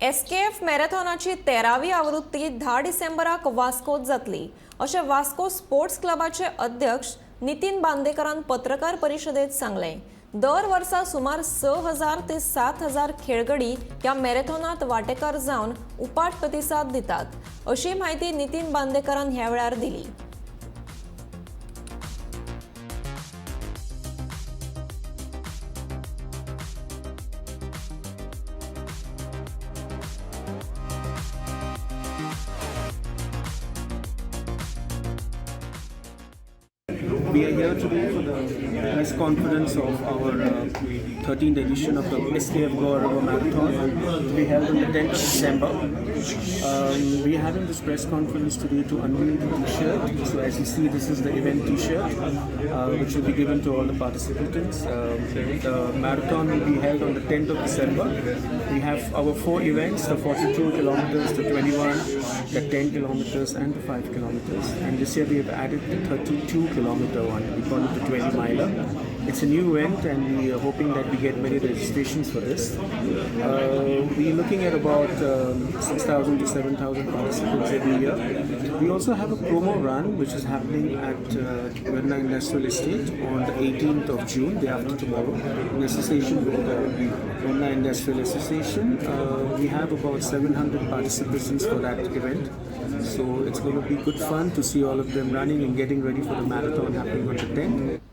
SKF मॅरेथॉनाची 13वी आवृत्ती 10 डिसेंबराक वास्कोत जातली अशें वास्को स्पोर्ट्स क्लबाचे अध्यक्ष नितीन बांदेकरान पत्रकार परिशदेत सांगलें। दर वर्सा सुमार 6,000 ते 7,000 खेळगडी ह्या मॅरेथॉनात वांटेकार जावन उपाट प्रतिसाद दितात, अशी माहिती नितीन बांदेकरान ह्या वेळार दिली। We are here today for the press conference of our 13th edition of the SKF Goa Marathon to be held on the 10th of December. We are having this press conference today to unveil the t-shirt. So as you see, this is the event t-shirt which will be given to all the participants. The marathon will be held on the 10th of December. We have our 4 events, the 42 kilometers, the 21, the 10 kilometers and the 5 kilometers. And this year we have added the 32 kilometer one. We call it the 20 miler. It's a new event and we are hoping that we get many registrations for this. We are looking at about 6,000 to 7,000 participants every year. We also have a promo run which is happening at Verna Industrial Estate on the 18th of June, day after tomorrow, in association with the Verna Industrial Association. We have about 700 participants for that event. So it's going to be good fun to see all of them running and getting ready for the marathon happening on the 10th.